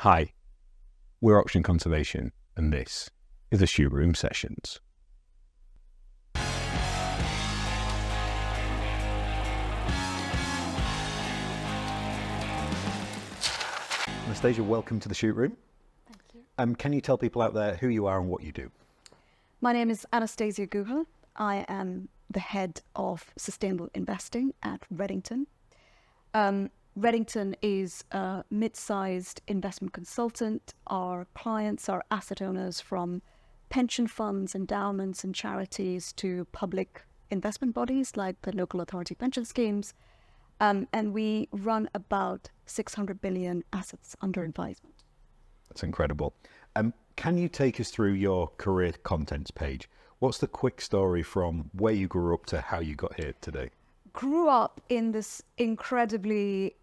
Hi, we're Auction Conservation, and this is the Shoe Room Sessions. Anastasia, welcome to the Shoot Room. Thank you. Can you tell people out there who you are and what you do? My name is Anastasia Guha. I am the head of sustainable investing at Redington. Redington is a mid-sized investment consultant. Our clients are asset owners from pension funds, endowments and charities to public investment bodies like the local authority pension schemes. And we run about 600 billion assets under advisement. That's incredible. Can you take us through your career contents page? What's the quick story from where you grew up to how you got here today? Grew up in this incredibly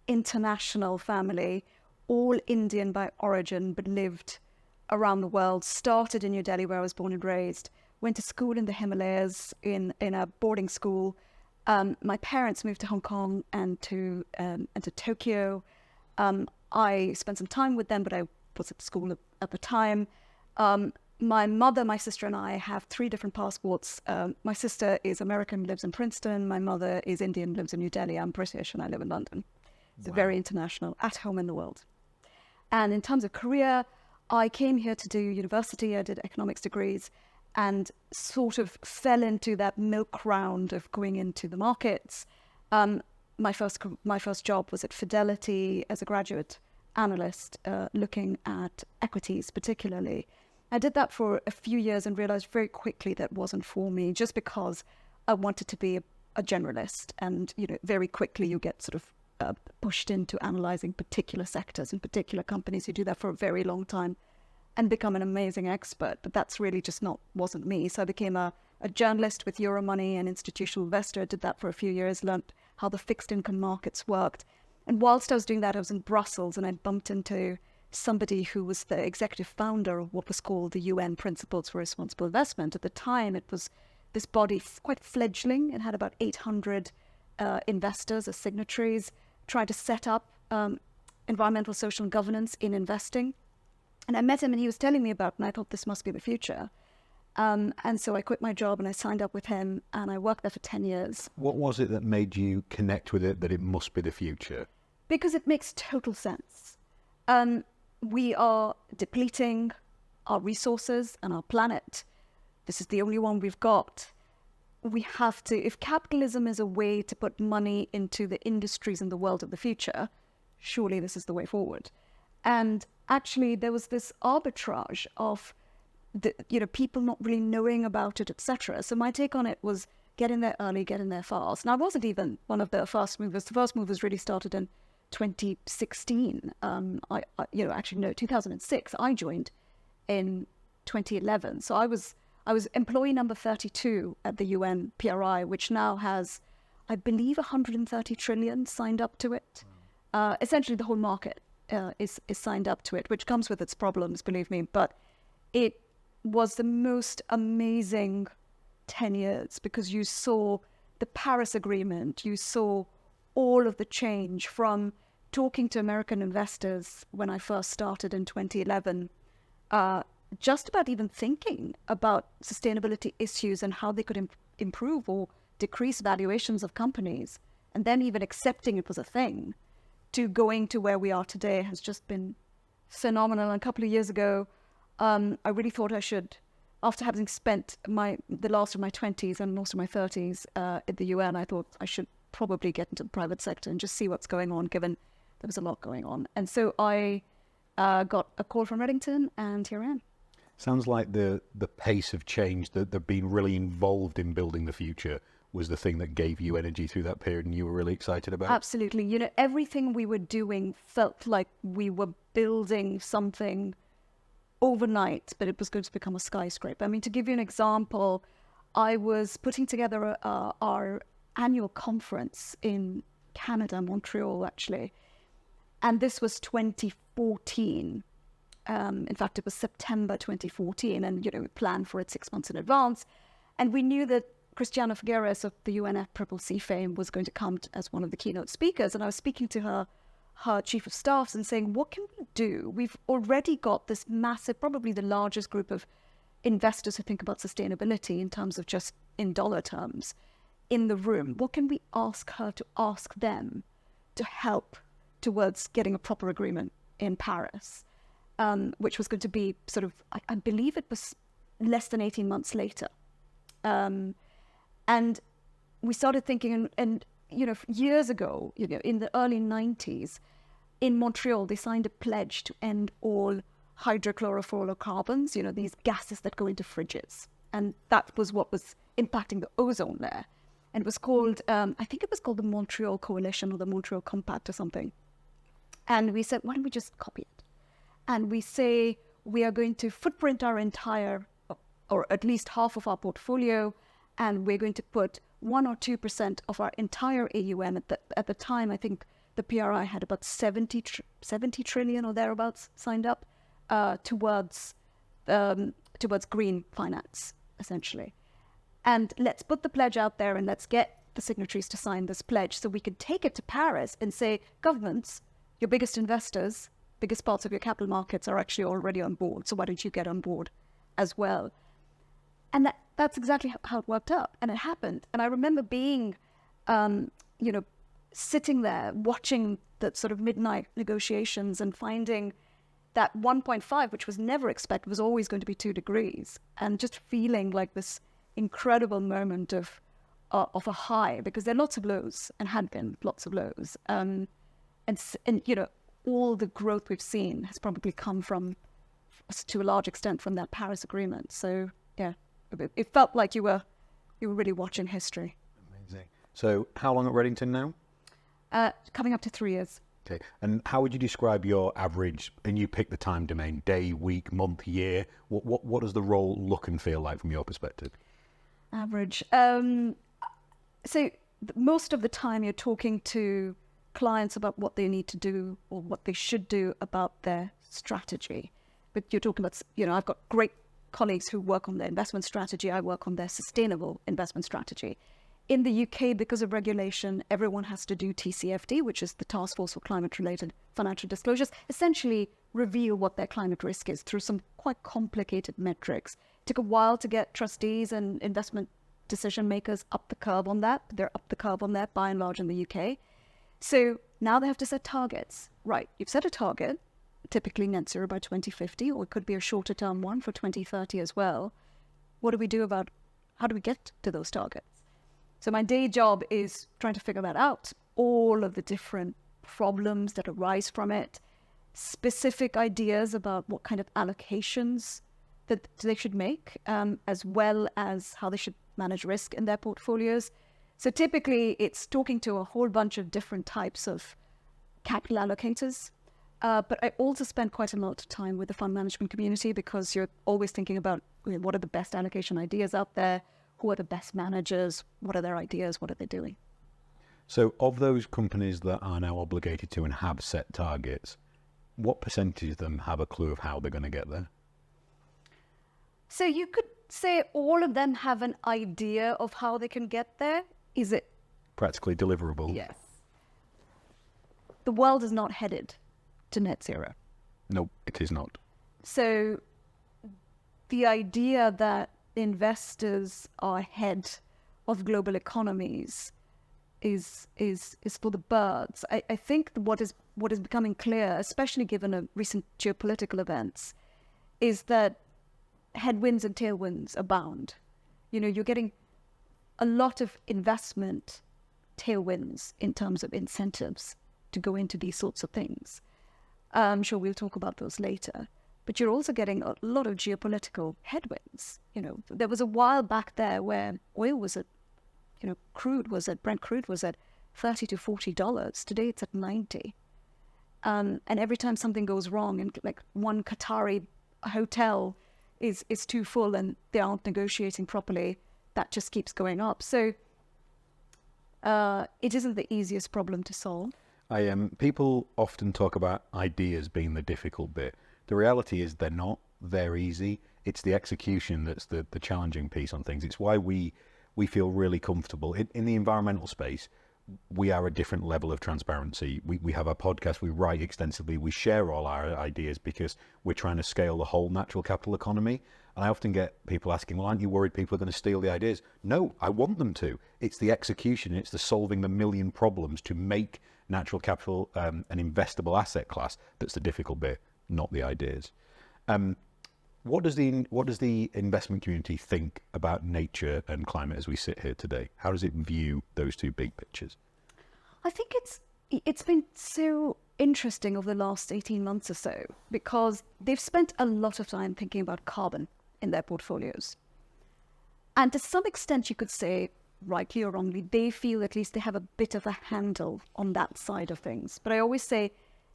international family, all Indian by origin, but lived around the world. Started in New Delhi, where I was born and raised. Went to school in the Himalayas in a boarding school. My parents moved to Hong Kong and to Tokyo. I spent some time with them, but I was at school at the time. My mother, my sister and I have 3 different passports. My sister is American, lives in Princeton. My mother is Indian, lives in New Delhi. I'm British and I live in London. It's very international, at home in the world. And in terms of career, I came here to do university. I did economics degrees and sort of fell into that milk round of going into the markets. My first job was at Fidelity as a graduate analyst, looking at equities particularly. I did that for a few years and realized very quickly that wasn't for me, just because I wanted to be a generalist. And, very quickly you get sort of pushed into analyzing particular sectors and particular companies. You do that for a very long time and become an amazing expert. But that's really just wasn't me. So I became a journalist with Euromoney, an institutional investor. Did that for a few years, learned how the fixed income markets worked. And whilst I was doing that, I was in Brussels and I bumped into somebody who was the executive founder of what was called the UN Principles for Responsible Investment. At the time, it was this body quite fledgling. It had about 800 investors as signatories, trying to set up environmental, social and governance in investing. And I met him and he was telling me about it, and I thought this must be the future. And so I quit my job and I signed up with him and I worked there for 10 years. What was it that made you connect with it, that it must be the future? Because it makes total sense. We are depleting our resources and our planet. This is the only one we've got. We have to, if capitalism is a way to put money into the industries in the world of the future, surely this is the way forward. And actually there was this arbitrage of people not really knowing about it, etc. So my take on it was get in there early, get in there fast. And I wasn't even one of the first movers. The first movers really started in 2016. 2006. I joined in 2011. So I was employee number 32 at the UN PRI, which now has, I believe, 130 trillion signed up to it. Essentially, the whole market is signed up to it, which comes with its problems, believe me. But it was the most amazing 10 years because you saw the Paris Agreement, you saw all of the change from talking to American investors when I first started in 2011, just about even thinking about sustainability issues and how they could improve or decrease valuations of companies, and then even accepting it was a thing, to going to where we are today has just been phenomenal. And a couple of years ago, I really thought I should, after having spent the last of my 20s and most of my 30s at the UN, I thought I should probably get into the private sector and just see what's going on, given there was a lot going on. And so I got a call from Redington and here I am. Sounds like the pace of change, that being really involved in building the future was the thing that gave you energy through that period and you were really excited about? Absolutely. Everything we were doing felt like we were building something overnight, but it was going to become a skyscraper. I mean, to give you an example, I was putting together our annual conference in Canada, Montreal, actually. And this was 2014. In fact, it was September 2014. And, we planned for it 6 months in advance. And we knew that Christiana Figueres of the UNFCCC fame was going to come as one of the keynote speakers. And I was speaking to her her chief of staffs and saying, what can we do? We've already got this massive, probably the largest group of investors who think about sustainability in terms of just in dollar terms in the room. What can we ask her to ask them to help towards getting a proper agreement in Paris, which was going to be sort of, I believe it was less than 18 months later. And we started thinking, and years ago, in the early 90s, in Montreal, they signed a pledge to end all hydrochlorofluorocarbons, these gases that go into fridges. And that was what was impacting the ozone layer. And it was called, I think it was called the Montreal Coalition or the Montreal Compact or something. And we said, why don't we just copy it? And we say, we are going to footprint our entire, or at least half of our portfolio, and we're going to put 1 or 2% of our entire AUM. At the time, I think the PRI had about 70 trillion or thereabouts signed up towards green finance, essentially. And let's put the pledge out there and let's get the signatories to sign this pledge so we can take it to Paris and say, governments, your biggest investors, biggest parts of your capital markets are actually already on board. So why don't you get on board as well? And that's exactly how it worked out. And it happened. And I remember being, sitting there watching the sort of midnight negotiations and finding that 1.5, which was never expected, was always going to be 2 degrees. And just feeling like this incredible moment of a high, because there are lots of lows and had been lots of lows. And all the growth we've seen has probably come from, to a large extent, from that Paris Agreement. So yeah, it felt like you were really watching history. Amazing. So how long at Redington now? Coming up to 3 years. Okay. And how would you describe your average, and you pick the time domain, day, week, month, year, what does the role look and feel like from your perspective? Average. So most of the time you're talking to clients about what they need to do or what they should do about their strategy. But you're talking about, I've got great colleagues who work on their investment strategy. I work on their sustainable investment strategy. In the UK, because of regulation, everyone has to do TCFD, which is the Task Force for Climate-Related Financial Disclosures, essentially reveal what their climate risk is through some quite complicated metrics. It took a while to get trustees and investment decision makers up the curve on that. They're up the curve on that by and large in the UK. So now they have to set targets. Right, you've set a target, typically net zero by 2050, or it could be a shorter term one for 2030 as well. What do we do about, how do we get to those targets? So my day job is trying to figure that out, all of the different problems that arise from it, specific ideas about what kind of allocations that they should make, as well as how they should manage risk in their portfolios. So typically it's talking to a whole bunch of different types of capital allocators. But I also spend quite a lot of time with the fund management community, because you're always thinking about what are the best allocation ideas out there, who are the best managers, what are their ideas, what are they doing? So of those companies that are now obligated to and have set targets, what percentage of them have a clue of how they're going to get there? So you could say all of them have an idea of how they can get there. Is it practically deliverable? Yes. The world is not headed to net zero. No, it is not. So the idea that investors are ahead of global economies is for the birds. I think what is becoming clear, especially given recent geopolitical events, is that headwinds and tailwinds abound. You're getting a lot of investment tailwinds in terms of incentives to go into these sorts of things. I'm sure we'll talk about those later. But you're also getting a lot of geopolitical headwinds. There was a while back there where oil was at, Brent crude was at $30 to $40. Today it's at 90. And every time something goes wrong, and like one Qatari hotel is too full and they aren't negotiating properly, that just keeps going up. So it isn't the easiest problem to solve. People often talk about ideas being the difficult bit. The reality is they're not. They're easy. It's the execution that's the challenging piece on things. It's why we feel really comfortable. In the environmental space, we are a different level of transparency. We have a podcast, we write extensively, we share all our ideas because we're trying to scale the whole natural capital economy. And I often get people asking, well, aren't you worried people are going to steal the ideas? No, I want them to. It's the execution, it's the solving the million problems to make natural capital an investable asset class that's the difficult bit, not the ideas. What does the investment community think about nature and climate as we sit here today? How does it view those two big pictures? I think it's been so interesting over the last 18 months or so because they've spent a lot of time thinking about carbon in their portfolios. And to some extent, you could say, rightly or wrongly, they feel at least they have a bit of a handle on that side of things. But I always say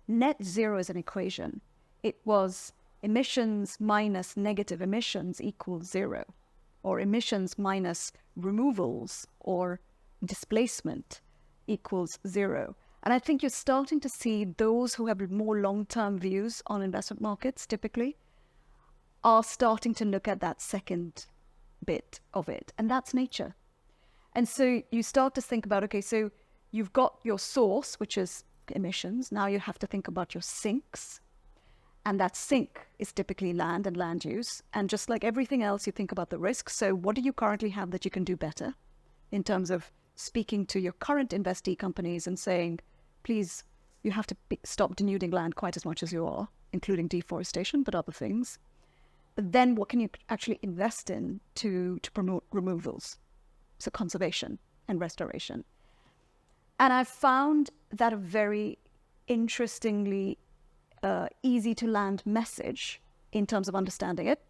net zero is an equation. It was emissions minus negative emissions equals zero, or emissions minus removals or displacement equals zero. And I think you're starting to see those who have more long-term views on investment markets typically are starting to look at that second bit of it, and that's nature. And so you start to think about, okay, so you've got your source, which is emissions. Now you have to think about your sinks. And that sink is typically land and land use. And just like everything else, you think about the risks. So what do you currently have that you can do better in terms of speaking to your current investee companies and saying, please, you have to stop denuding land quite as much as you are, including deforestation, but other things. But then what can you actually invest in to promote removals? So conservation and restoration. And I found that a very interestingly easy to land message in terms of understanding it.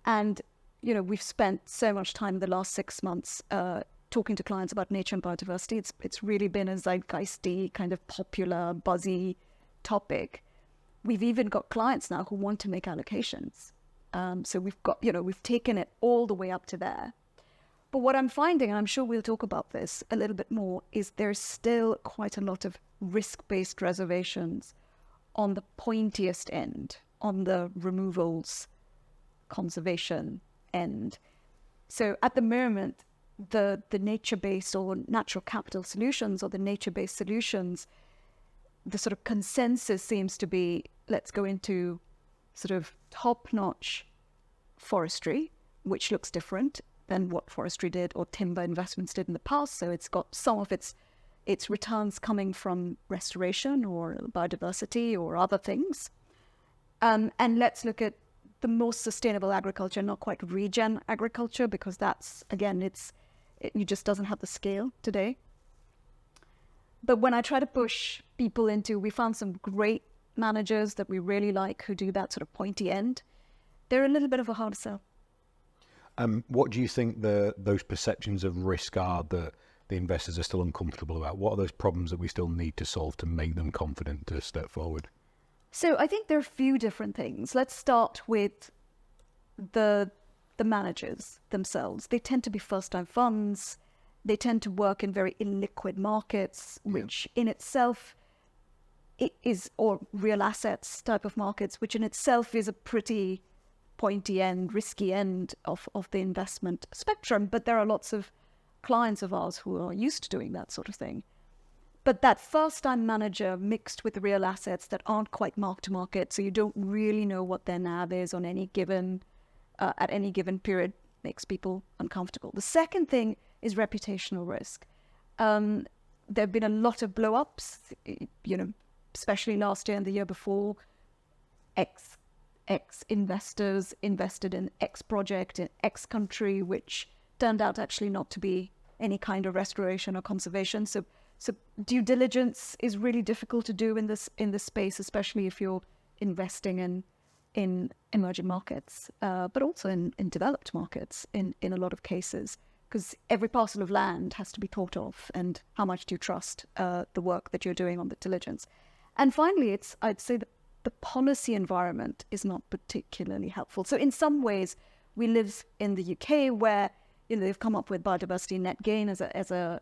And, we've spent so much time in the last 6 months talking to clients about nature and biodiversity. It's really been a zeitgeisty, kind of popular, buzzy topic. We've even got clients now who want to make allocations. So we've taken it all the way up to there. But what I'm finding, and I'm sure we'll talk about this a little bit more, is there's still quite a lot of risk-based reservations on the pointiest end, on the removals, conservation end. So at the moment, the nature-based or natural capital solutions or the nature-based solutions, the sort of consensus seems to be, let's go into sort of top-notch forestry, which looks different than what forestry did or timber investments did in the past. So it's got some of its returns coming from restoration or biodiversity or other things. And let's look at the most sustainable agriculture, not quite regen agriculture, because that's, again, it just doesn't have the scale today. But when I try to push people into, we found some great managers that we really like who do that sort of pointy end, they're a little bit of a hard sell. What do you think those perceptions of risk are that the investors are still uncomfortable about? What are those problems that we still need to solve to make them confident to step forward? So I think there are a few different things. Let's start with the managers themselves. They tend to be first-time funds. They tend to work in very illiquid markets, which in itself it is, or real assets type of markets, which in itself is a pretty pointy end, risky end of the investment spectrum. But there are lots of clients of ours who are used to doing that sort of thing. But that first-time manager mixed with real assets that aren't quite marked to market, so you don't really know what their NAV is on any given at any given period, makes people uncomfortable. The second thing is reputational risk. There have been a lot of blow-ups, especially last year and the year before. X investors invested in X project in X country, which turned out actually not to be any kind of restoration or conservation. So due diligence is really difficult to do in this space, especially if you're investing in emerging markets, but also in developed markets in a lot of cases, because every parcel of land has to be thought of, and how much do you trust the work that you're doing on the diligence. And finally, I'd say that the policy environment is not particularly helpful. So in some ways, we live in the UK where they've come up with biodiversity net gain as a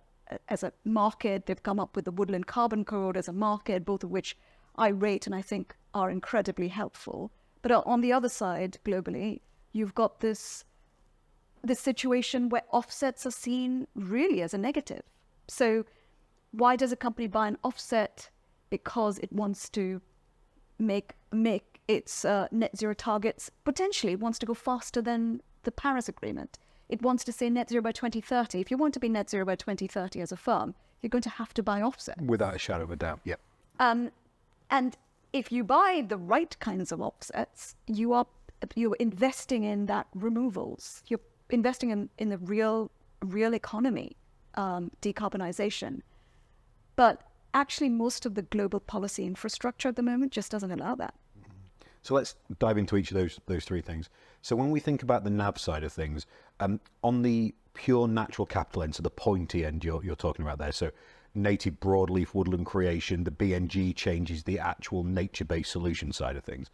market. They've come up with the Woodland Carbon Code as a market, both of which I rate and I think are incredibly helpful. But on the other side, globally, you've got this situation where offsets are seen really as a negative. So Why does a company buy an offset? Because it wants to make its net zero targets. Potentially, it wants to go faster than the Paris Agreement. It wants to say net zero by 2030. If you want to be net zero by 2030 as a firm, you're going to have to buy offsets. Without a shadow of a doubt, yep. And if you buy the right kinds of offsets, you're investing in that removals. You're investing in the real economy, decarbonization. But actually, most of the global policy infrastructure at the moment just doesn't allow that. So let's dive into each of those three things. So when we think about the NAV side of things, on the pure natural capital end, so the pointy end you're talking about there, so native broadleaf woodland creation, the BNG changes, the actual nature-based solution side of things.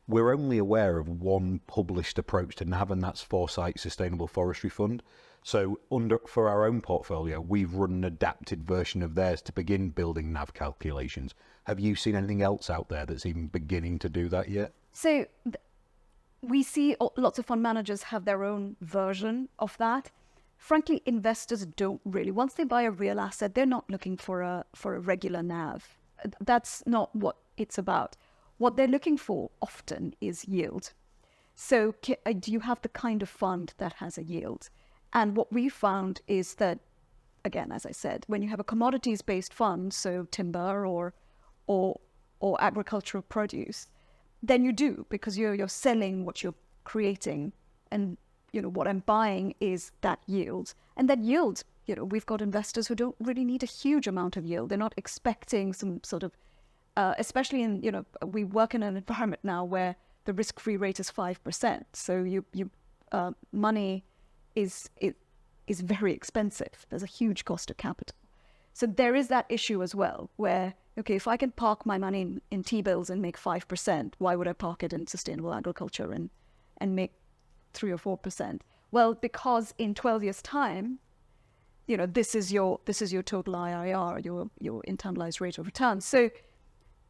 We're only aware of one published approach to NAV, and that's Foresight Sustainable Forestry Fund. So for our own portfolio, we've run an adapted version of theirs to begin building NAV calculations. Have you seen anything else out there that's even beginning to do that yet? So we see lots of fund managers have their own version of that. Frankly, investors don't really. Once they buy a real asset, they're not looking for a regular NAV. That's not what it's about. What they're looking for often is yield. So do you have the kind of fund that has a yield? And what we found is that, again, as I said, when you have a commodities-based fund, so timber or agricultural produce, then you do, because you're selling what you're creating, and what I'm buying is that yield. And that yield, we've got investors who don't really need a huge amount of yield. They're not expecting some sort of, especially in, we work in an environment now where the risk-free rate is 5%. So money is very expensive. There's a huge cost of capital. So there is that issue as well, where, okay, if I can park my money in T-bills and make 5%, why would I park it in sustainable agriculture and make 3 or 4%? Well, because in 12 years' time, this is your total IRR, your internalized rate of return. So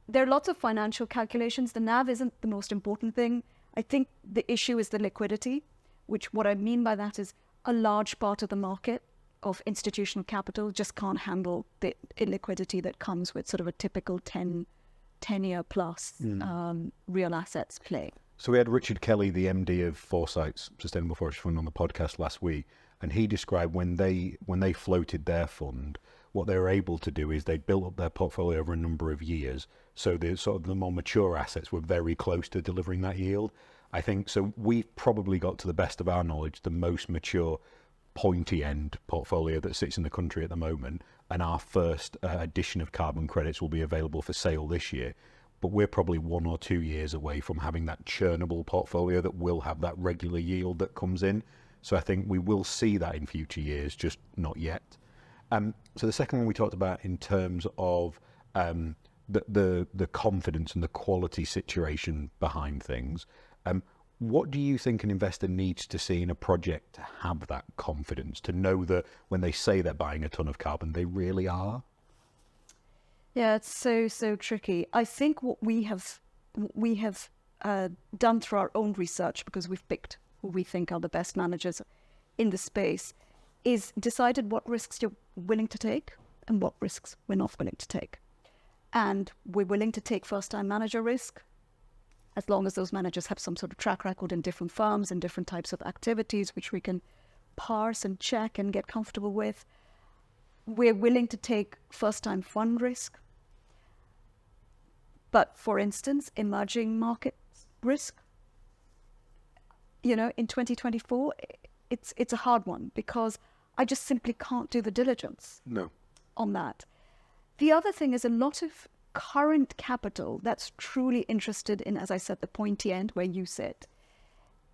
there are lots of financial calculations. The NAV isn't the most important thing. I think the issue is the liquidity, which what I mean by that is a large part of the market of institutional capital just can't handle the illiquidity that comes with sort of a typical 10-year plus real assets play. So we had Richard Kelly, the MD of Foresight's Sustainable Forestry Fund, on the podcast last week, and he described when they floated their fund, what they were able to do is they built up their portfolio over a number of years. So the sort of the more mature assets were very close to delivering that yield. I think so. We've probably got, to the best of our knowledge, the most mature pointy end portfolio that sits in the country at the moment, and our first edition of carbon credits will be available for sale this year. But we're probably 1 or 2 years away from having that churnable portfolio that will have that regular yield that comes in. So I think we will see that in future years, just not yet. So the second one we talked about in terms of the confidence and the quality situation behind things. What do you think an investor needs to see in a project to have that confidence, to know that when they say they're buying a ton of carbon, they really are? Yeah, it's so tricky. I think what we have done through our own research, because we've picked who we think are the best managers in the space, is decided what risks you're willing to take and what risks we're not willing to take. And we're willing to take first-time manager risk, as long as those managers have some sort of track record in different firms and different types of activities, which we can parse and check and get comfortable with. We're willing to take first-time fund risk. But for instance, emerging markets risk, in 2024, it's a hard one, because I just simply can't do the diligence on that. The other thing is a lot of current capital that's truly interested in, as I said, the pointy end where you sit,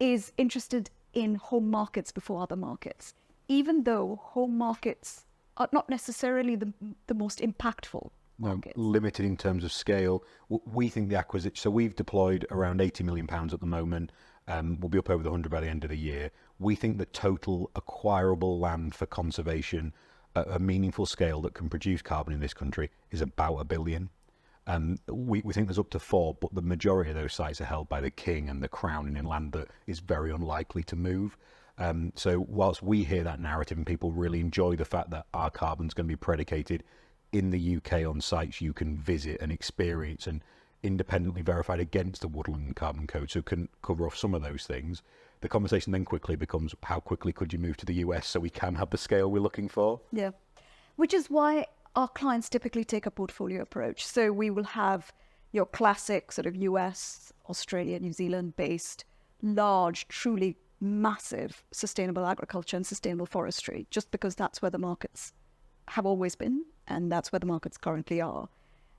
is interested in home markets before other markets, even though home markets are not necessarily the most impactful markets. Limited in terms of scale. We think the acquisition, so we've deployed around £80 million at the moment. We'll be up over the 100 by the end of the year. We think the total acquirable land for conservation at a meaningful scale that can produce carbon in this country is about £1 billion. We think there's up to 4, but the majority of those sites are held by the King and the Crown in land that is very unlikely to move. So whilst we hear that narrative and people really enjoy the fact that our carbon's going to be predicated in the UK on sites you can visit and experience and independently verified against the Woodland Carbon Code, so can cover off some of those things. The conversation then quickly becomes, how quickly could you move to the US so we can have the scale we're looking for? Yeah, which is why our clients typically take a portfolio approach. So we will have your classic sort of US, Australia, New Zealand based, large, truly massive sustainable agriculture and sustainable forestry, just because that's where the markets have always been and that's where the markets currently are.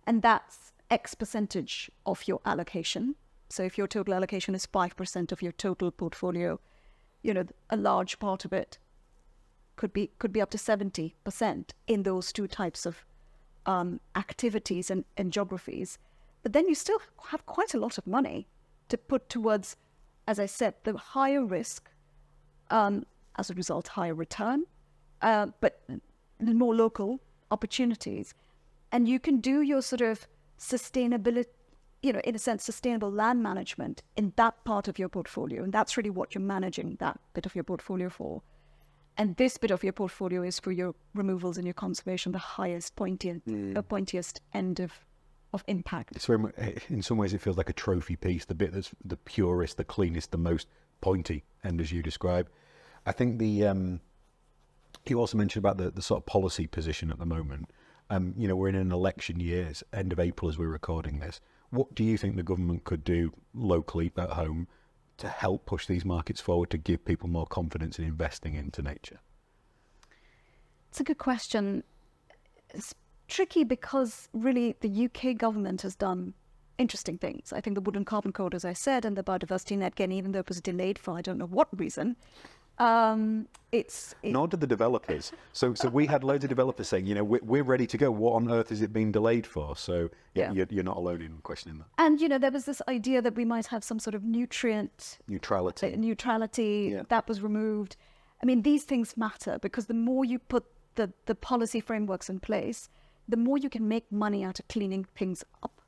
And that's X percentage of your allocation. So if your total allocation is 5% of your total portfolio, you know, a large part of it could be up to 70% in those two types of activities and geographies. But then you still have quite a lot of money to put towards, as I said, the higher risk, as a result, higher return, but more local opportunities. And you can do your sort of sustainability, you know, in a sense, sustainable land management in that part of your portfolio. And that's really what you're managing that bit of your portfolio for. And this bit of your portfolio is for your removals and your conservation, the highest, pointiest end of impact. It's very much, in some ways, it feels like a trophy piece, the bit that's the purest, the cleanest, the most pointy end, as you describe. I think you also mentioned about the sort of policy position at the moment. You know, we're in an election year, it's end of April as we're recording this. What do you think the government could do locally at home to help push these markets forward, to give people more confidence in investing into nature? It's a good question. It's tricky because really the UK government has done interesting things. I think the Woodland Carbon Code, as I said, and the biodiversity net gain, even though it was delayed for I don't know what reason, Nor did the developers. So we had loads of developers saying, you know, we're ready to go. What on earth is it being delayed for? So yeah. You're not alone in questioning that. And, you know, there was this idea that we might have some sort of nutrient neutrality Yeah. that was removed. I mean, these things matter because the more you put the policy frameworks in place, the more you can make money out of cleaning things up,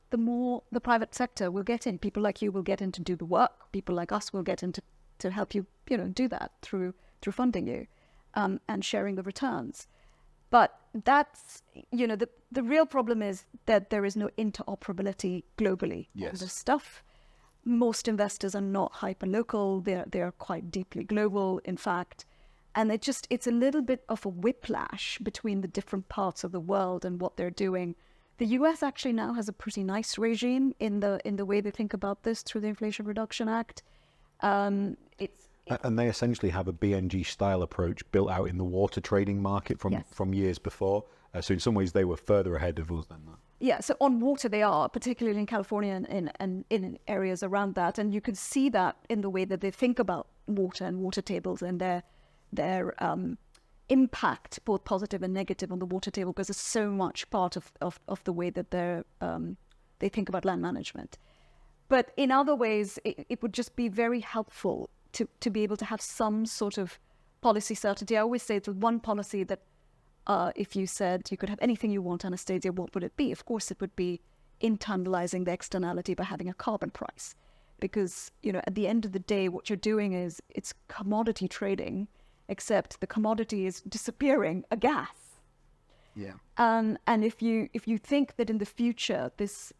the more the private sector will get in. People like you will get in to do the work. People like us will get in to help you, you know, do that through funding you and sharing the returns. But that's, you know, the real problem is that there is no interoperability globally on this stuff. Most investors are not hyper-local. They're quite deeply global, in fact. And it's a little bit of a whiplash between the different parts of the world and what they're doing. The US actually now has a pretty nice regime in the way they think about this through the Inflation Reduction Act. And they essentially have a BNG style approach built out in the water trading market from years before. So in some ways they were further ahead of us than that. Yeah, so on water they are, particularly in California and in areas around that. And you can see that in the way that they think about water and water tables and their impact, both positive and negative, on the water table, because it's so much part of the way that they think about land management. But in other ways, it would just be very helpful to be able to have some sort of policy certainty. I always say it's one policy that if you said you could have anything you want, Anastasia, what would it be? Of course, it would be internalizing the externality by having a carbon price. Because, you know, at the end of the day, what you're doing is it's commodity trading, except the commodity is disappearing, a gas. Yeah. And if you think that in the future this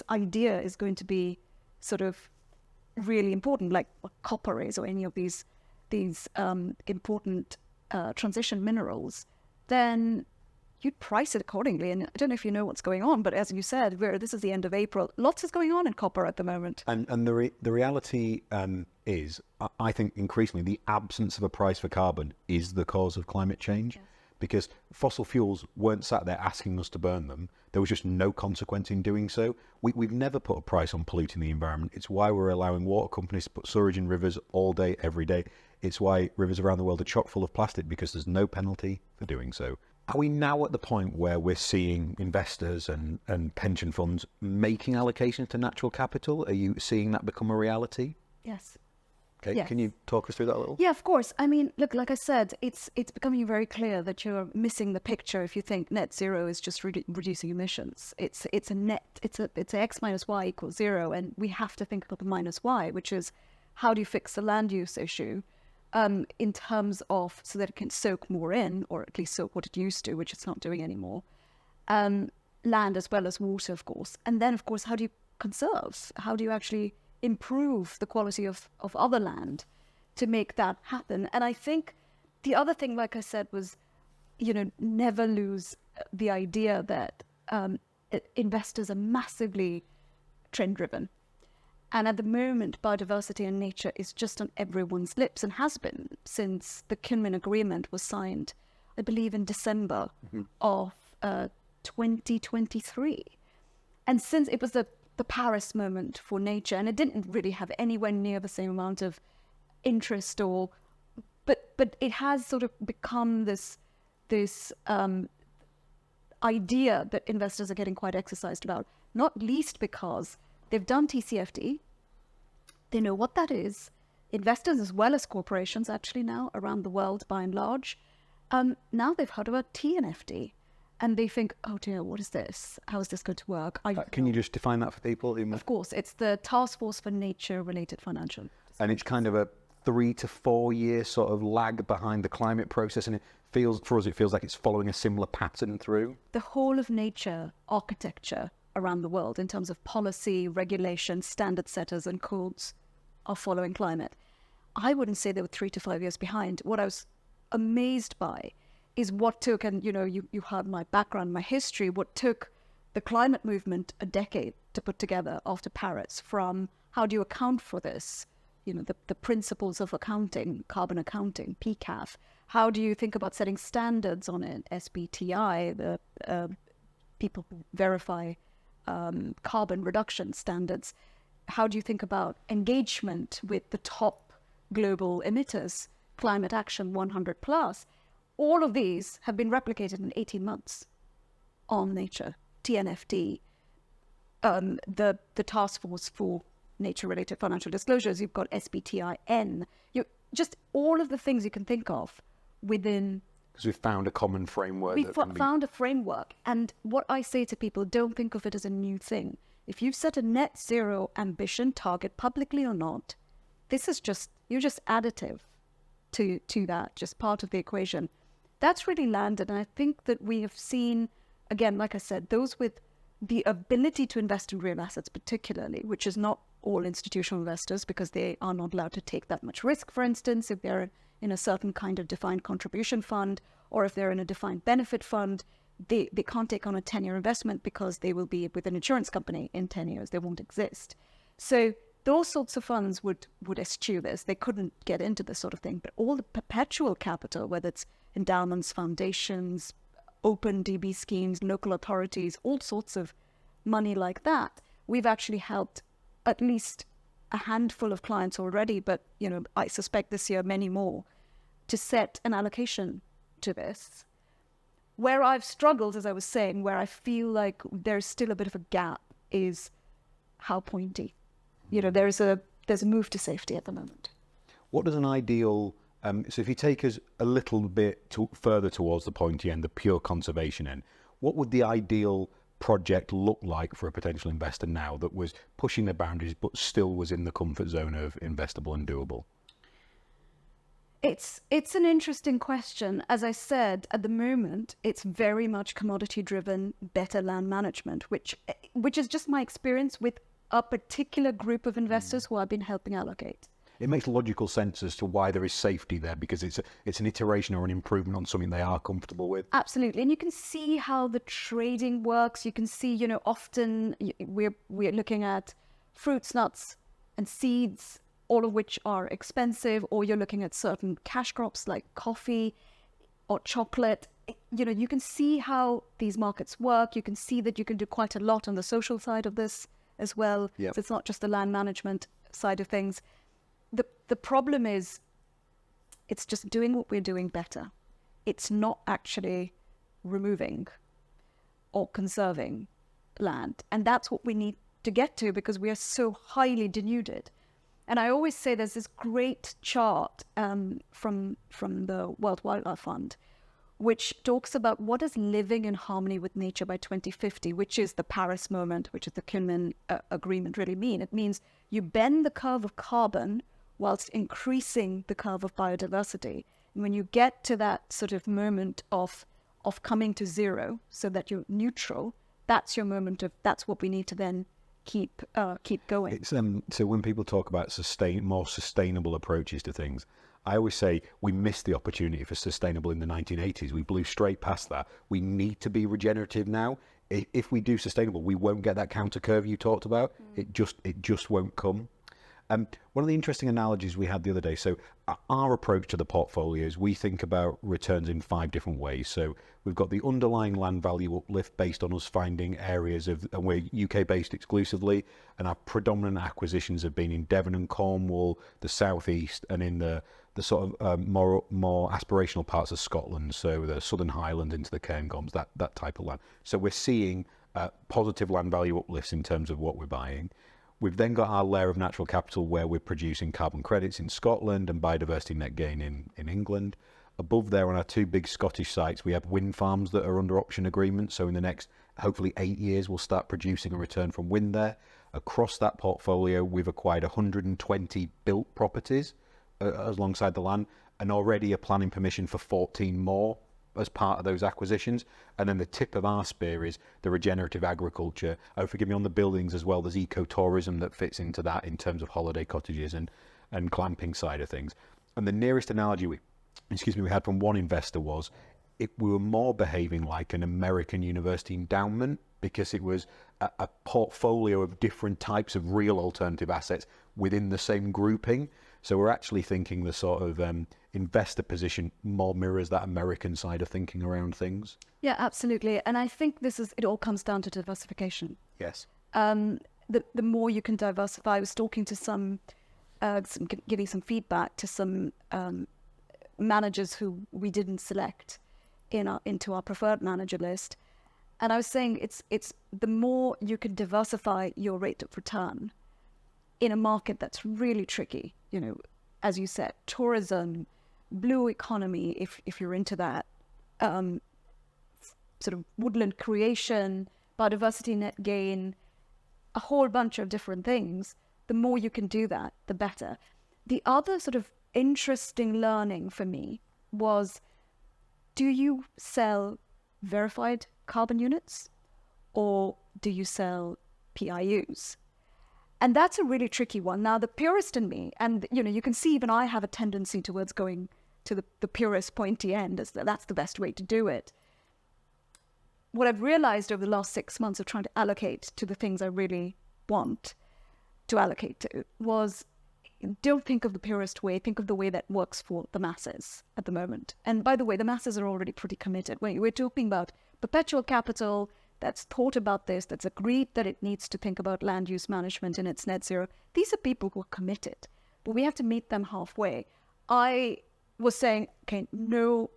idea is going to be sort of really important, like what copper is or any of these important transition minerals, then you'd price it accordingly. And I don't know if you know what's going on, but as you said, this is the end of April. Lots is going on in copper at the moment. And the reality is, I think increasingly the absence of a price for carbon is the cause of climate change. Yes. Because fossil fuels weren't sat there asking us to burn them. There was just no consequence in doing so. We've never put a price on polluting the environment. It's why we're allowing water companies to put sewage in rivers all day, every day. It's why rivers around the world are chock full of plastic, because there's no penalty for doing so. Are we now at the point where we're seeing investors and pension funds making allocations to natural capital? Are you seeing that become a reality? Yes. Okay, yes. Can you talk us through that a little? Yeah, of course. I mean, look, like I said, it's becoming very clear that you're missing the picture if you think net zero is just reducing emissions. It's X minus Y equals zero, and we have to think about the minus Y, which is how do you fix the land use issue in terms of so that it can soak more in, or at least soak what it used to, which it's not doing anymore. land as well as water, of course. And then, of course, how do you conserve? How do you actually improve the quality of other land to make that happen? And I think the other thing, like I said, was, never lose the idea that investors are massively trend-driven. And at the moment, biodiversity and nature is just on everyone's lips and has been since the Kinmen Agreement was signed, I believe, in December of 2023. And since it was the Paris moment for nature, and it didn't really have anywhere near the same amount of interest but it has sort of become this idea that investors are getting quite exercised about, not least because they've done TCFD. They know what that is. Investors as well as corporations actually now around the world by and large. Now they've heard about TNFD and they think, oh dear, what is this? How is this going to work? Can you just define that for people? Of course, it's the Task Force for Nature-Related Financial. And it's kind of a 3 to 4 year sort of lag behind the climate process, and it feels like it's following a similar pattern through. The whole of nature architecture around the world in terms of policy, regulation, standard setters and codes are following climate. I wouldn't say they were 3 to 5 years behind. What I was amazed by is what took, and you heard my background, my history, what took the climate movement a decade to put together after Paris, from how do you account for this? The principles of accounting, carbon accounting, PCAF. How do you think about setting standards on it? SBTI, the people who verify carbon reduction standards. How do you think about engagement with the top global emitters? Climate Action 100 plus. All of these have been replicated in 18 months on nature. TNFD, the Task Force for Nature-Related Financial Disclosures. You've got SBTI-N. Just all of the things you can think of within. Because we've found a common framework. We've found a framework. And what I say to people, don't think of it as a new thing. If you've set a net zero ambition target publicly or not, you're just additive to that, just part of the equation. That's really landed. And I think that we have seen, again, like I said, those with the ability to invest in real assets particularly, which is not all institutional investors because they are not allowed to take that much risk, for instance, if they're in a certain kind of defined contribution fund, or if they're in a defined benefit fund, they can't take on a 10-year investment because they will be with an insurance company in 10 years. They won't exist. So those sorts of funds would eschew this. They couldn't get into this sort of thing. But all the perpetual capital, whether it's endowments, foundations, open DB schemes, local authorities, all sorts of money like that, we've actually helped at least a handful of clients already, but I suspect this year many more, to set an allocation to this. Where I've struggled, as I was saying, where I feel like there's still a bit of a gap is how pointy. There's a move to safety at the moment. What does an ideal, so if you take us a little bit further towards the pointy end, the pure conservation end, what would the ideal project look like for a potential investor now that was pushing the boundaries but still was in the comfort zone of investable and doable? It's an interesting question. As I said, at the moment, it's very much commodity-driven, better land management, which is just my experience with a particular group of investors who I've been helping allocate. It makes logical sense as to why there is safety there, because it's an iteration or an improvement on something they are comfortable with. Absolutely. And you can see how the trading works. You can see, often we're looking at fruits, nuts, and seeds, all of which are expensive, or you're looking at certain cash crops like coffee or chocolate. You can see how these markets work. You can see that you can do quite a lot on the social side of this as well. Yep. So it's not just the land management side of things. The problem is it's just doing what we're doing better. It's not actually removing or conserving land. And that's what we need to get to, because we are so highly denuded. And I always say there's this great chart from the World Wildlife Fund, which talks about what does living in harmony with nature by 2050, which is the Paris moment, which is the Kinmen Agreement, really mean. It means you bend the curve of carbon whilst increasing the curve of biodiversity. And when you get to that sort of moment of of coming to zero so that you're neutral, that's your moment of, that's what we need to then keep going. It's so when people talk about more sustainable approaches to things, I always say we missed the opportunity for sustainable in the 1980s. We blew straight past that. We need to be regenerative now. If we do sustainable, we won't get that counter curve you talked about. It just won't come. One of the interesting analogies we had the other day, so our approach to the portfolios, we think about returns in 5 different ways. So we've got the underlying land value uplift based on us finding areas and we're UK based exclusively, and our predominant acquisitions have been in Devon and Cornwall, the southeast, and in the sort of more aspirational parts of Scotland, so the Southern Highlands into the Cairngorms, that type of land. So we're seeing positive land value uplifts in terms of what we're buying. We've then got our layer of natural capital where we're producing carbon credits in Scotland and biodiversity net gain in England. Above there on our 2 big Scottish sites, we have wind farms that are under option agreement. So in the next, hopefully 8 years, we'll start producing a return from wind there. Across that portfolio, we've acquired 120 built properties alongside the land, and already a planning permission for 14 more as part of those acquisitions. And then the tip of our spear is the regenerative agriculture. Oh, forgive me, on the buildings as well, there's ecotourism that fits into that in terms of holiday cottages and glamping side of things. And the nearest analogy we had from one investor was we were more behaving like an American university endowment, because it was a portfolio of different types of real alternative assets within the same grouping. So we're actually thinking the sort of investor position more mirrors that American side of thinking around things. Yeah, absolutely. And I think it all comes down to diversification. Yes. The more you can diversify, I was talking to giving some feedback to some managers who we didn't select into our preferred manager list. And I was saying it's the more you can diversify your rate of return in a market that's really tricky, as you said, tourism, blue economy, if you're into that, sort of woodland creation, biodiversity net gain, a whole bunch of different things. The more you can do that, the better. The other sort of interesting learning for me was, do you sell verified carbon units or do you sell PIUs? And that's a really tricky one. Now, the purist in me, and you can see even I have a tendency towards going to the purist pointy end, as that's the best way to do it. What I've realized over the last 6 months of trying to allocate to the things I really want to allocate to was, don't think of the purist way, think of the way that works for the masses at the moment. And by the way, the masses are already pretty committed. We're talking about perpetual capital that's thought about this, that's agreed that it needs to think about land use management and its net zero. These are people who are committed, but we have to meet them halfway. I was saying, okay, no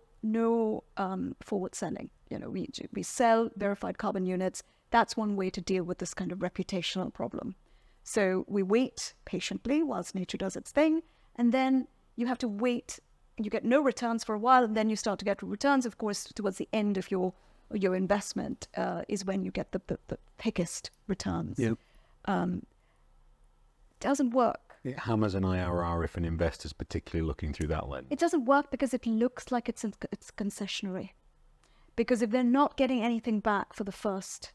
forward selling. We sell verified carbon units. That's one way to deal with this kind of reputational problem. So we wait patiently whilst nature does its thing, and then you have to wait. You get no returns for a while, and then you start to get returns, of course, towards the end of your investment is when you get the thickest returns. Yep. Doesn't work. It hammers an IRR if an investor's particularly looking through that lens. It doesn't work because it looks like it's concessionary. Because if they're not getting anything back for the first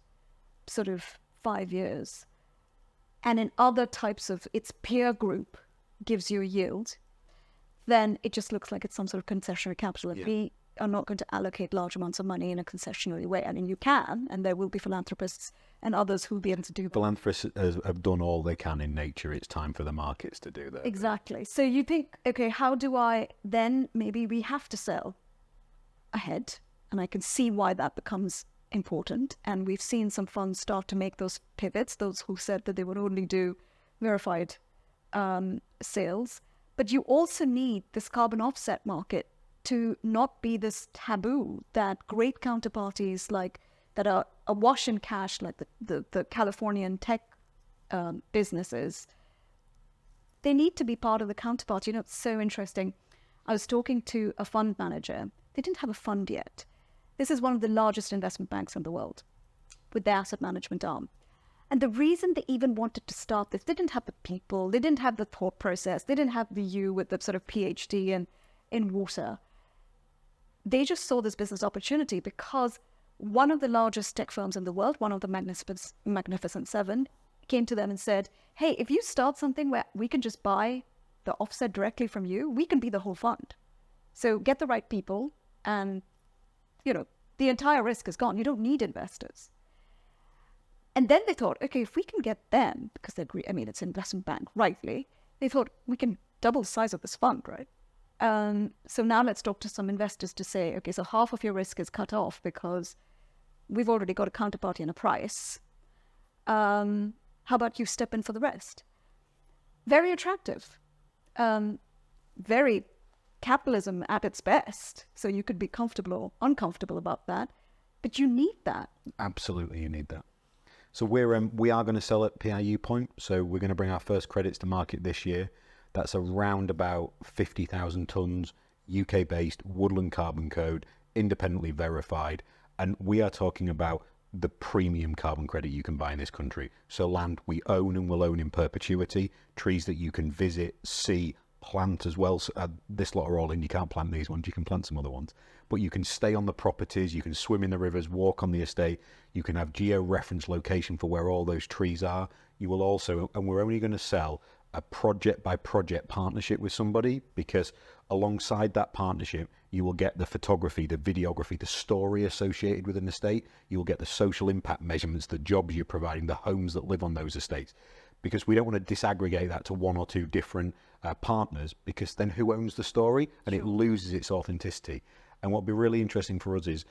sort of 5 years, and in other types of its peer group gives you a yield, then it just looks like it's some sort of concessionary capital. And we are not going to allocate large amounts of money in a concessionary way. I mean, you can, and there will be philanthropists and others who will be able to do that. Philanthropists have done all they can in nature. It's time for the markets to do that. Exactly. So you think, okay, how do I then, maybe we have to sell ahead, and I can see why that becomes important. And we've seen some funds start to make those pivots, those who said that they would only do verified sales. But you also need this carbon offset market to not be this taboo that great counterparties like that are awash in cash, like the Californian tech businesses, they need to be part of the counterpart. It's so interesting. I was talking to a fund manager. They didn't have a fund yet. This is one of the largest investment banks in the world with their asset management arm. And the reason they even wanted to start this, they didn't have the people, they didn't have the thought process, they didn't have the you with the sort of PhD in water. they just saw this business opportunity because one of the largest tech firms in the world, one of the Magnificent Seven, came to them and said, hey, if you start something where we can just buy the offset directly from you, we can be the whole fund. So get the right people and, the entire risk is gone. You don't need investors. And then they thought, okay, if we can get them, because it's an investment bank, rightly, they thought we can double the size of this fund, right? So now let's talk to some investors to say, okay, so half of your risk is cut off because we've already got a counterparty and a price. How about you step in for the rest? Very attractive. Very capitalism at its best. So you could be comfortable or uncomfortable about that, but you need that. Absolutely, you need that. So we are going to sell at PIU point. So we're going to bring our first credits to market this year. That's around about 50,000 tonnes, UK-based, Woodland Carbon Code, independently verified. And we are talking about the premium carbon credit you can buy in this country. So land we own and will own in perpetuity, trees that you can visit, see, plant as well. So, this lot are all in. You can't plant these ones, you can plant some other ones. But you can stay on the properties, you can swim in the rivers, walk on the estate, you can have geo-reference location for where all those trees are. You will also, and we're only going to sell a project by project partnership with somebody, because alongside that partnership you will get the photography, the videography, the story associated with an estate. You will get the social impact measurements, the jobs you're providing, the homes that live on those estates, because we don't want to disaggregate that to one or two different partners, because then who owns the story? And it loses its authenticity. And what would be really interesting for us is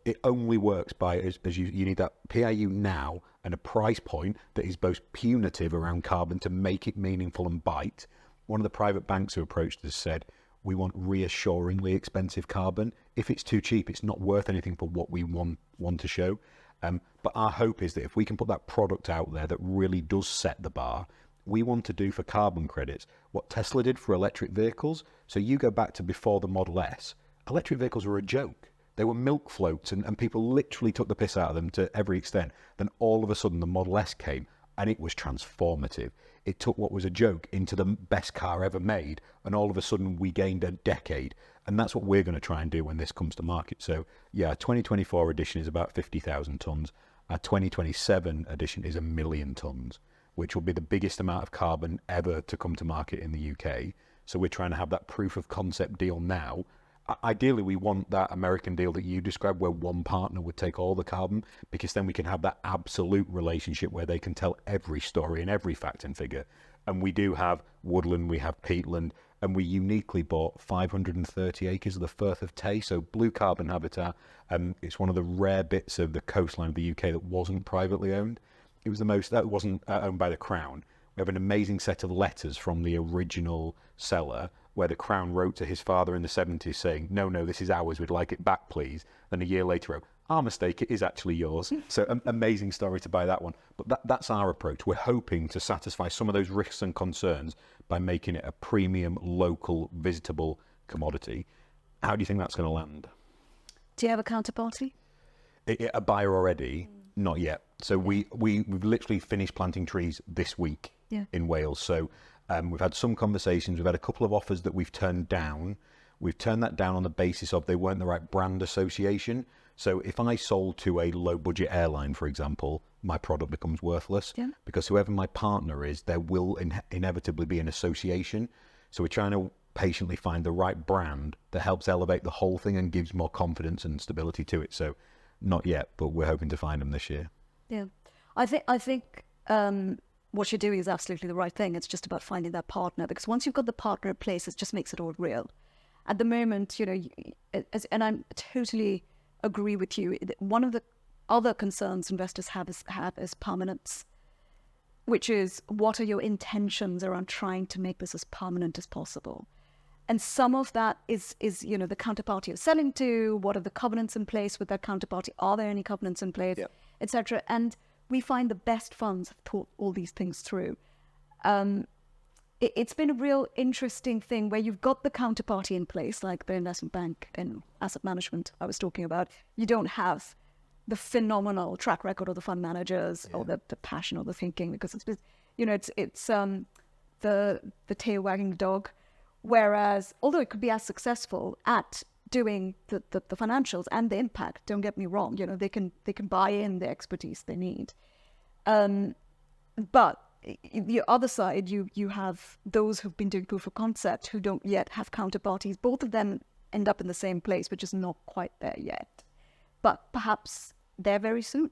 it only works by, as you need that PIU now and a price point that is both punitive around carbon to make it meaningful and bite. One of the private banks who approached us said, we want reassuringly expensive carbon. If it's too cheap, it's not worth anything for what we want to show. But our hope is that if we can put that product out there that really does set the bar, we want to do for carbon credits what Tesla did for electric vehicles. So you go back to before the Model S, electric vehicles were a joke. They were milk floats and people literally took the piss out of them to every extent. Then all of a sudden the Model S came and it was transformative. It took what was a joke into the best car ever made, and all of a sudden we gained a decade. And that's what we're going to try and do when this comes to market. So yeah, 2024 edition is about 50,000 tonnes. Our 2027 edition is 1 million tonnes, which will be the biggest amount of carbon ever to come to market in the UK. So we're trying to have that proof of concept deal now. Ideally, we want that American deal that you described where one partner would take all the carbon, because then we can have that absolute relationship where they can tell every story and every fact and figure. And we do have woodland, we have peatland, and we uniquely bought 530 acres of the Firth of Tay, so blue carbon habitat. It's one of the rare bits of the coastline of the UK that wasn't privately owned. It was that wasn't owned by the Crown. We have an amazing set of letters from the original seller where the Crown wrote to his father in the 70s saying, no, this is ours, we'd like it back, please. Then a year later wrote, our mistake, it is actually yours. So amazing story to buy that one. But that's our approach. We're hoping to satisfy some of those risks and concerns by making it a premium, local, visitable commodity. How do you think that's going to land? Do you have a counterparty? A buyer already? Not yet. So we've literally finished planting trees this week in Wales. So we've had some conversations. We've had a couple of offers that we've turned down. We've turned that down on the basis of they weren't the right brand association. So if I sold to a low budget airline, for example, my product becomes worthless because whoever my partner is, there will inevitably be an association. So we're trying to patiently find the right brand that helps elevate the whole thing and gives more confidence and stability to it. So not yet, but we're hoping to find them this year. Yeah, I think what you're doing is absolutely the right thing. It's just about finding that partner, because once you've got the partner in place, it just makes it all real. At the moment, and I totally agree with you. One of the other concerns investors have is permanence, which is what are your intentions around trying to make this as permanent as possible. And some of that is the counterparty you're selling to. What are the covenants in place with that counterparty? Are there any covenants in place, etc.? And we find the best funds have thought all these things through. It's been a real interesting thing where you've got the counterparty in place, like the investment bank and asset management I was talking about. You don't have the phenomenal track record of the fund managers or the passion or the thinking, because it's the tail wagging the dog. Whereas, although it could be as successful at doing the financials and the impact. Don't get me wrong. You know, they can buy in the expertise they need. But the other side, you have those who've been doing proof of concept who don't yet have counterparties. Both of them end up in the same place, which is not quite there yet. But perhaps they're very soon.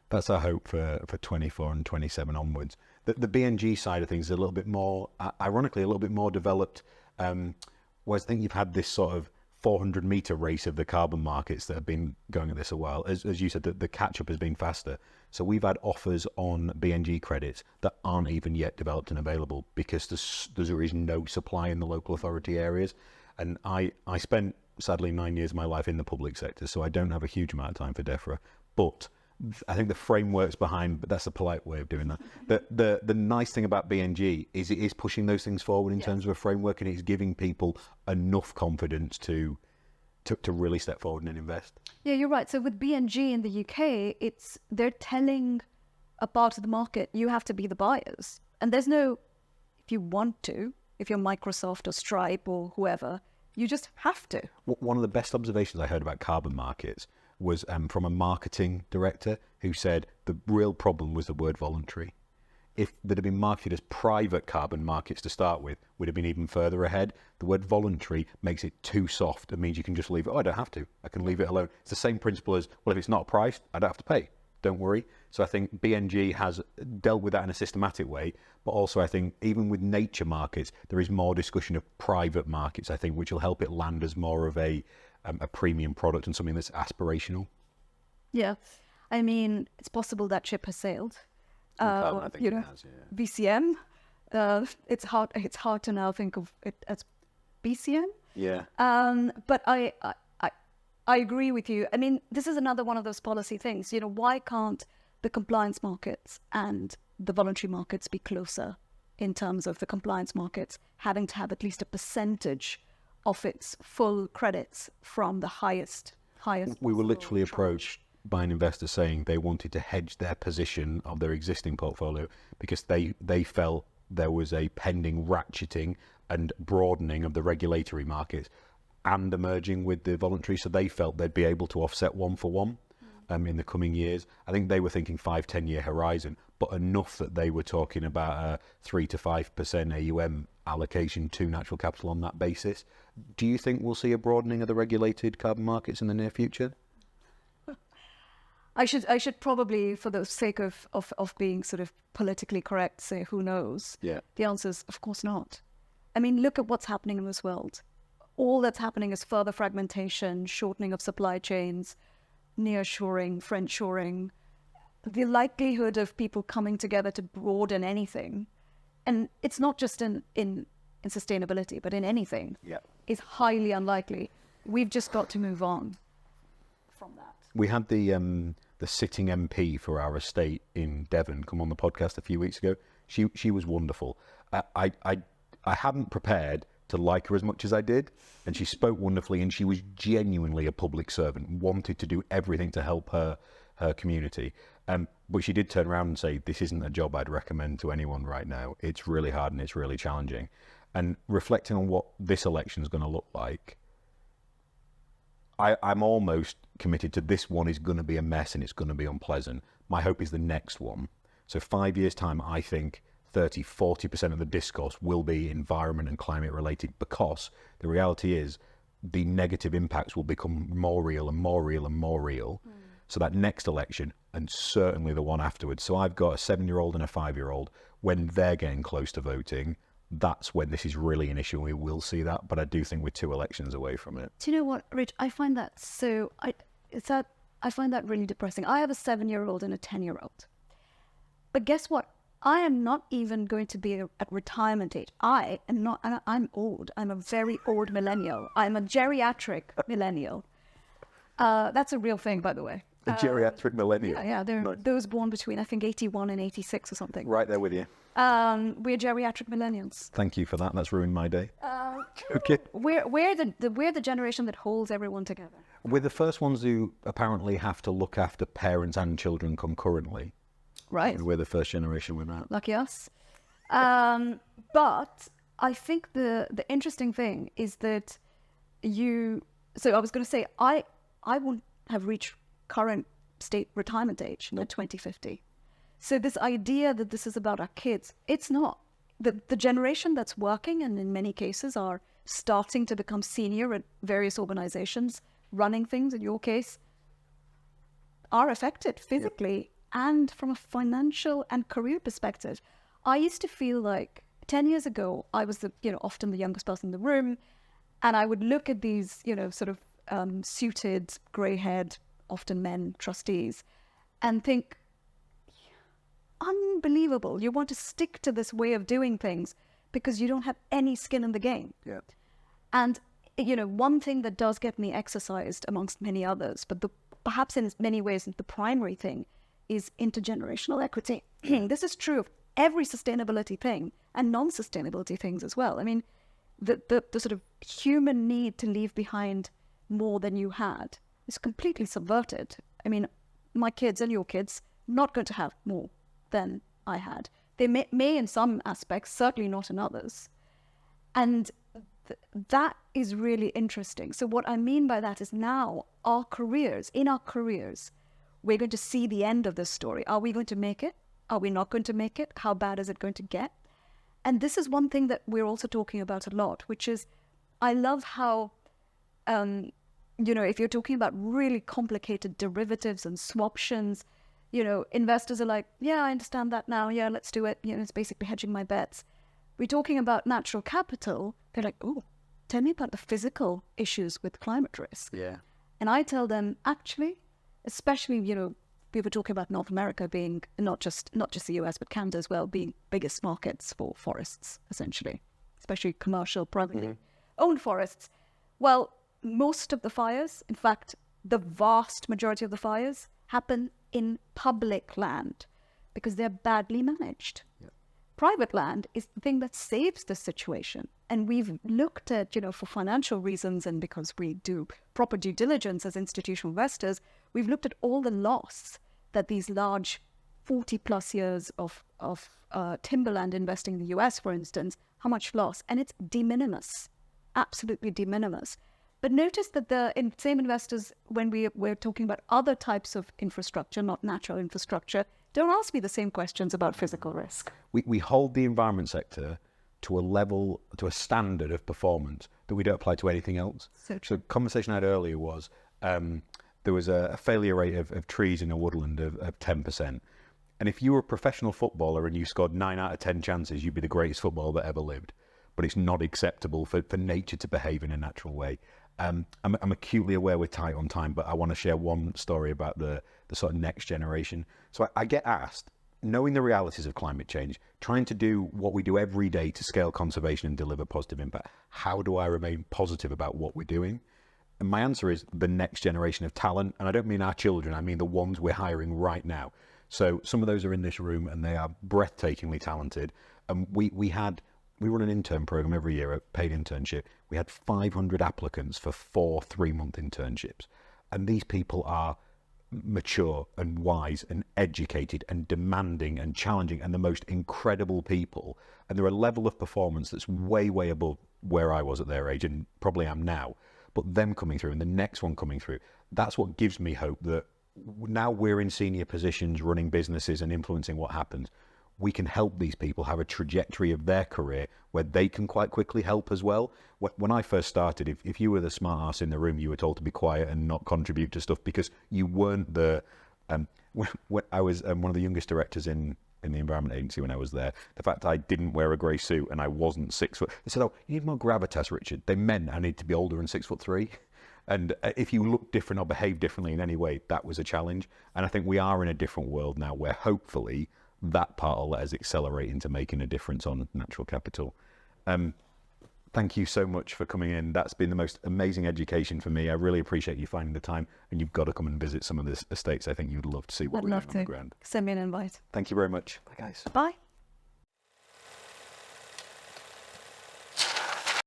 That's our hope for 24 and 27 onwards. The BNG side of things is a little bit more, ironically, a little bit more developed. Whereas I think you've had this sort of 400-meter race of the carbon markets that have been going at this a while. As you said, the catch-up has been faster. So we've had offers on BNG credits that aren't even yet developed and available because there is no supply in the local authority areas. And I spent, sadly, 9 years of my life in the public sector, so I don't have a huge amount of time for DEFRA. But I think the framework's behind, but that's a polite way of doing that. The nice thing about BNG is it is pushing those things forward in terms of a framework, and it's giving people enough confidence to really step forward and invest. Yeah, you're right. So with BNG in the UK, they're telling a part of the market, you have to be the buyers. And there's no, if you want to, if you're Microsoft or Stripe or whoever, you just have to. One of the best observations I heard about carbon markets was from a marketing director who said the real problem was the word voluntary. If they'd have been marketed as private carbon markets to start with, we'd have been even further ahead. The word voluntary makes it too soft. It means you can just leave it. Oh, I don't have to. I can leave it alone. It's the same principle as, well, if it's not priced, I don't have to pay. Don't worry. So I think BNG has dealt with that in a systematic way, but also I think even with nature markets, there is more discussion of private markets, I think, which will help it land as more of a premium product and something that's aspirational. Yeah. I mean, it's possible that ship has sailed. I think it has, yeah. BCM, it's hard to now think of it as BCM. Yeah. But I agree with you. I mean, this is another one of those policy things. You know, why can't the compliance markets and the voluntary markets be closer in terms of the compliance markets having to have at least a percentage of its full credits from the highest. We were literally approached by an investor saying they wanted to hedge their position of their existing portfolio because they felt there was a pending ratcheting and broadening of the regulatory markets and emerging with the voluntary, so they felt they'd be able to offset one for one in the coming years. I think they were thinking 5-10 year horizon, but enough that they were talking about a 3 to 5% AUM allocation to natural capital on that basis. Do you think we'll see a broadening of the regulated carbon markets in the near future? I should probably, for the sake of being sort of politically correct, say who knows. Yeah. The answer is of course not. I mean, look at what's happening in this world. All that's happening is further fragmentation, shortening of supply chains, nearshoring, friendshoring, the likelihood of people coming together to broaden anything, and it's not just in sustainability, but in anything, is highly unlikely. We've just got to move on from that. We had the sitting MP for our estate in Devon come on the podcast a few weeks ago. She was wonderful. I hadn't prepared to like her as much as I did, and she spoke wonderfully, and she was genuinely a public servant, wanted to do everything to help her community. But she did turn around and say, this isn't a job I'd recommend to anyone right now. It's really hard and it's really challenging. And reflecting on what this election is going to look like, I'm almost committed to this one is going to be a mess and it's going to be unpleasant. My hope is the next one. So 5 years' time, I think 30-40% of the discourse will be environment and climate related, because the reality is the negative impacts will become more real and more real and more real. So that next election, and certainly the one afterwards. So I've got a 7-year-old and a 5-year-old. When they're getting close to voting, that's when this is really an issue, and we will see that. But I do think we're 2 elections away from it. Do you know what, Rich? I find that I find that really depressing. I have a 7-year-old and a 10-year-old. But guess what? I am not even going to be at retirement age. I am not. I'm old. I'm a very old millennial. I'm a geriatric millennial. That's a real thing, by the way. A geriatric millennial. Yeah. They're nice. Those born between, I think, 81 and 86 or something. Right there with you. We're geriatric millennials. Thank you for that. That's ruined my day. Okay. We're the generation that holds everyone together. We're the first ones who apparently have to look after parents and children concurrently. Right. And we're the first generation with that. Lucky us. But I think the interesting thing is that So I was going to say, I won't have reached current state retirement age at 2050. So this idea that this is about our kids, it's not. The generation that's working, and in many cases are starting to become senior at various organizations, running things, in your case, are affected physically and from a financial and career perspective. I used to feel like 10 years ago, I was often the youngest person in the room, and I would look at these, sort of suited, grey-haired, often men trustees, and think, unbelievable. You want to stick to this way of doing things because you don't have any skin in the game. Yeah. And, one thing that does get me exercised amongst many others, but perhaps in many ways the primary thing, is intergenerational equity. This is true of every sustainability thing and non-sustainability things as well. I mean, the sort of human need to leave behind more than you had is completely subverted. I mean, my kids and your kids not going to have more than I had. They may in some aspects, certainly not in others. And that is really interesting. So what I mean by that is now in our careers, we're going to see the end of this story. Are we going to make it? Are we not going to make it? How bad is it going to get? And this is one thing that we're also talking about a lot, which is, I love how, if you're talking about really complicated derivatives and swaptions, investors are like, yeah, I understand that now. Yeah, let's do it. It's basically hedging my bets. We're talking about natural capital. They're like, oh, tell me about the physical issues with climate risk. Yeah. And I tell them, actually, especially, we were talking about North America being not just the US, but Canada as well, being biggest markets for forests, essentially, especially commercial, privately owned forests. Well, most of the fires, in fact, the vast majority of the fires happen in public land because they're badly managed. Yep. Private land is the thing that saves the situation. And we've looked at, for financial reasons and because we do proper due diligence as institutional investors, we've looked at all the loss that these large 40 plus years of timberland investing in the US, for instance, how much loss? And it's de minimis, absolutely de minimis. But notice that the same investors, when we're talking about other types of infrastructure, not natural infrastructure, don't ask me the same questions about physical risk. We hold the environment sector to a standard of performance that we don't apply to anything else. So true. The conversation I had earlier was there was a failure rate of trees in a woodland of 10%. And if you were a professional footballer and you scored 9 out of 10 chances, you'd be the greatest footballer that ever lived. But it's not acceptable for nature to behave in a natural way. I'm acutely aware we're tight on time, but I want to share one story about the sort of next generation. So I get asked, knowing the realities of climate change, trying to do what we do every day to scale conservation and deliver positive impact, how do I remain positive about what we're doing? And my answer is the next generation of talent. And I don't mean our children, I mean the ones we're hiring right now. So some of those are in this room and they are breathtakingly talented. And we run an intern program every year, a paid internship. We had 500 applicants for 4 3-month internships. And these people are mature and wise and educated and demanding and challenging and the most incredible people. And they're a level of performance that's way, way above where I was at their age and probably am now. But them coming through and the next one coming through, that's what gives me hope that now we're in senior positions running businesses and influencing what happens. We can help these people have a trajectory of their career where they can quite quickly help as well. When I first started, if you were the smart ass in the room, you were told to be quiet and not contribute to stuff because you weren't the... when I was one of the youngest directors in the Environment Agency when I was there, the fact I didn't wear a grey suit and I wasn't 6 foot... They said, oh, you need more gravitas, Richard. They meant I need to be older and 6'3". And if you look different or behave differently in any way, that was a challenge. And I think we are in a different world now where hopefully that part will let us accelerate into making a difference on natural capital. Thank you so much for coming in. That's been the most amazing education for me. I really appreciate you finding the time, and you've got to come and visit some of the estates. I think you'd love to see what we're doing on the ground. Send me an invite. Thank you very much. Bye, guys. Bye.